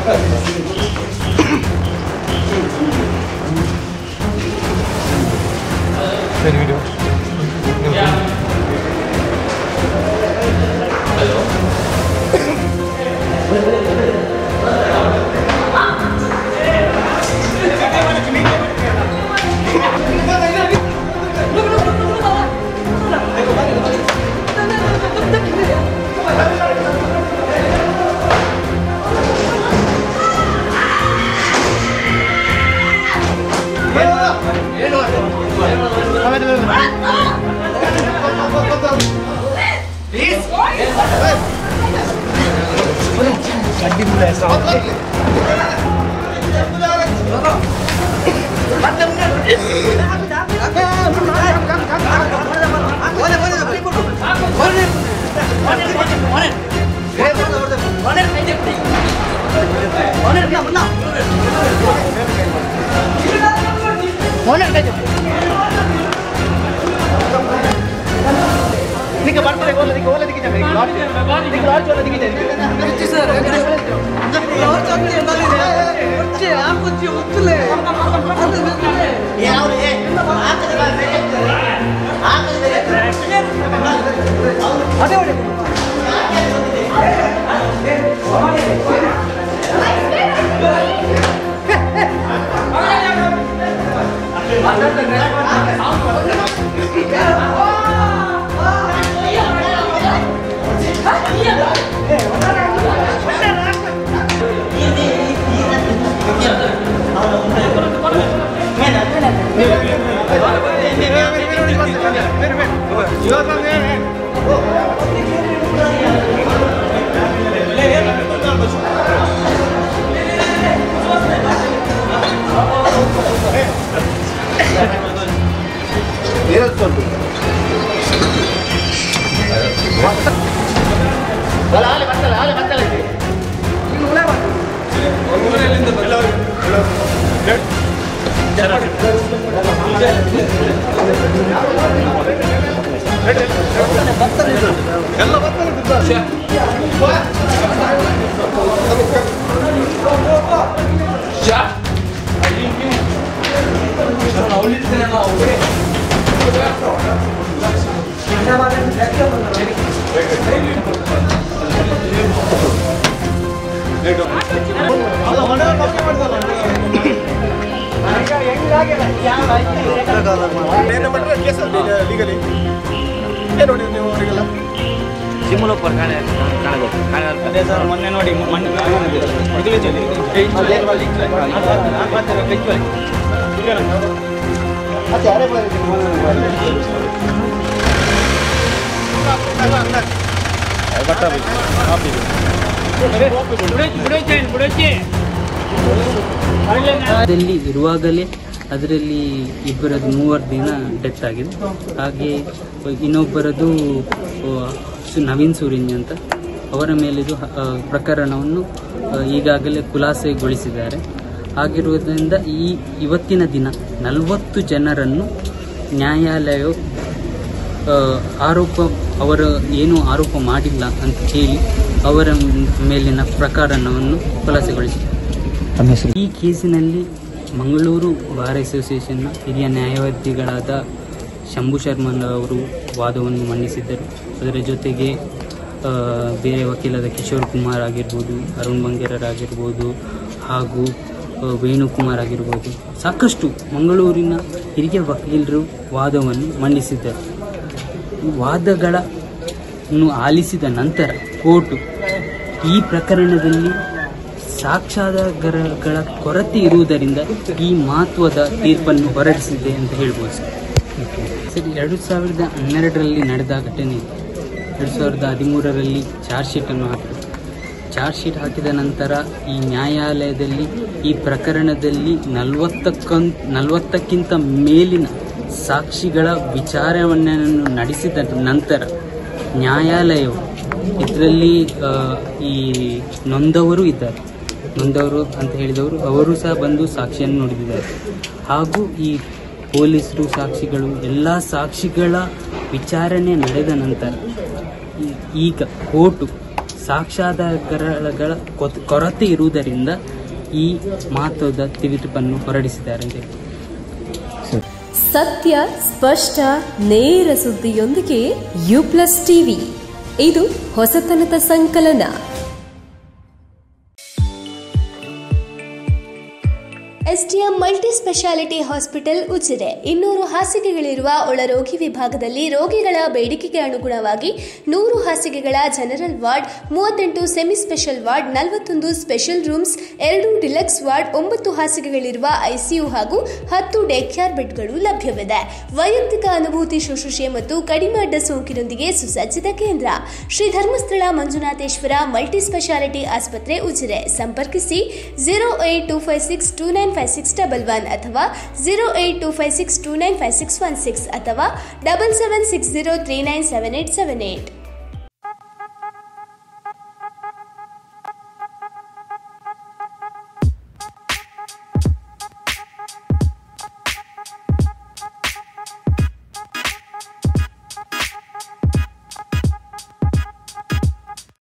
Send video. Hello. ಇರುವಾಗಲೇ ಅದರಲ್ಲಿ ಇಬ್ಬರದು 3 ದಿನ ಡೆತ್ ಆಗಿದೆ. ಹಾಗೆ ಇನ್ನೊಬ್ಬರದು ನವೀನ್ ಸೂರಿಂಜ್ ಅಂತ, ಅವರ ಮೇಲಿದು ಪ್ರಕರಣವನ್ನು ಈಗಾಗಲೇ ಖುಲಾಸೆಗೊಳಿಸಿದ್ದಾರೆ. ಆಗಿರುವುದರಿಂದ ಇವತ್ತಿನ ದಿನ 40 ಜನರನ್ನು ನ್ಯಾಯಾಲಯವು ಅವರು ಏನು ಆರೋಪ ಮಾಡಿಲ್ಲ ಅಂತ ಹೇಳಿ ಅವರ ಮೇಲಿನ ಪ್ರಕರಣವನ್ನು ಖುಲಾಸೆಗೊಳಿಸಿದೆ. ಈ ಕೇಸಿನಲ್ಲಿ ಮಂಗಳೂರು ಬಾರ್ ಅಸೋಸಿಯೇಷನ್ನ ಹಿರಿಯ ನ್ಯಾಯವಾದಿಗಳಾದ ಶಂಭು ಶರ್ಮನ್ ಅವರು ವಾದವನ್ನು ಮಂಡಿಸಿದ್ದರು. ಅದರ ಜೊತೆಗೆ ಬೇರೆ ವಕೀಲರಾದ ಕಿಶೋರ್ ಕುಮಾರ್ ಆಗಿರ್ಬೋದು, ಅರುಣ್ ಬಂಗೇರರಾಗಿರ್ಬೋದು, ಹಾಗೂ ವೇಣುಕುಮಾರ್ ಆಗಿರ್ಬೋದು, ಸಾಕಷ್ಟು ಮಂಗಳೂರಿನ ಹಿರಿಯ ವಕೀಲರು ವಾದವನ್ನು ಮಂಡಿಸಿದ್ದರು. ವಾದಗಳನ್ನು ಆಲಿಸಿದ ನಂತರ ಕೋರ್ಟು ಈ ಪ್ರಕರಣದಲ್ಲಿ ಸಾಕ್ಷ್ಯಾಧಾರಗಳ ಕೊರತೆ ಇರುವುದರಿಂದ ಈ ಮಹತ್ವದ ತೀರ್ಪನ್ನು ಹೊರಡಿಸಿದೆ ಅಂತ ಹೇಳ್ಬೋದು ಸರ್. 2012ರಲ್ಲಿ ನಡೆದ ಘಟನೆ 2013ರಲ್ಲಿ ಚಾರ್ಜ್ ಶೀಟನ್ನು ಹಾಕಿದರು. ಚಾರ್ಜ್ ಶೀಟ್ ಹಾಕಿದ ನಂತರ ಈ ನ್ಯಾಯಾಲಯದಲ್ಲಿ ಈ ಪ್ರಕರಣದಲ್ಲಿ 40ಕ್ಕಿಂತ ಮೇಲಿನ ಸಾಕ್ಷಿಗಳ ವಿಚಾರಣೆಯನ್ನು ನಡೆಸಿದ ನಂತರ ನ್ಯಾಯಾಲಯವು ಇದರಲ್ಲಿ ಈ ನೊಂದವರು ಇದ್ದಾರೆ, ನೊಂದವರು ಅಂತ ಹೇಳಿದವರು ಅವರು ಸಹ ಬಂದು ಸಾಕ್ಷಿಯನ್ನು ನುಡಿದಿದ್ದಾರೆ. ಹಾಗೂ ಈ ಪೊಲೀಸರು, ಸಾಕ್ಷಿಗಳು, ಎಲ್ಲ ಸಾಕ್ಷಿಗಳ ವಿಚಾರಣೆ ನಡೆದ ನಂತರ ಈಗ ಕೋರ್ಟು ಸಾಕ್ಷ್ಯಾಧಾರಗಳ ಕೊರತೆ ಇರುವುದರಿಂದ ಈ ಮಹತ್ವದ ತೀರ್ಪನ್ನು ಹೊರಡಿಸಿದ್ದಾರೆ ಅಂತ ಹೇಳಿ. ಸತ್ಯ, ಸ್ಪಷ್ಟ, ನೇರ ಸುದ್ದಿಯೊಂದಿಗೆ U+ ಟಿವಿ. ಇದು ಹೊಸತನದ ಸಂಕಲನ. STM multi speciality hospital Ujire 200 ಹಾಸಿಗೆಗಳಿರುವ ಒಳರೋಗಿ ವಿಭಾಗದಲ್ಲಿ ರೋಗಿಗಳ ಬೇಡಿಕೆಗೆ ಅನುಗುಣವಾಗಿ 100 ಹಾಸಿಗೆಗಳ general ward, 38 semi special ward, 41 special rooms, 2 deluxe ward, 9 ಹಾಸಿಗೆಗಳಿರುವ ICU ಹಾಗೂ 10 ಡೇ ಕೇರ್ ಬೆಡ್ಗಳು ಲಭ್ಯವಿದೆ. ವೈಯಕ್ತಿಕ ಅನುಭೂತಿ ಶುಶ್ರೂಷೆ ಮತ್ತು ಕಡಿಮೆ ಅಡ್ಡ ಸೋಂಕಿನೊಂದಿಗೆ ಸುಸಜ್ಜಿತ ಕೇಂದ್ರ. ಶ್ರೀ ಧರ್ಮಸ್ಥಳ ಮಂಜುನಾಥೇಶ್ವರ ಮಲ್ಟಿ ಸ್ಪೆಷಾಲಿಟಿ ಆಸ್ಪತ್ರೆ ಉಜಿರೆ. ಸಂಪರ್ಕಿಸಿ 08256295611 ಅಥವಾ 08256295616 ಅಥವಾ 7760397878.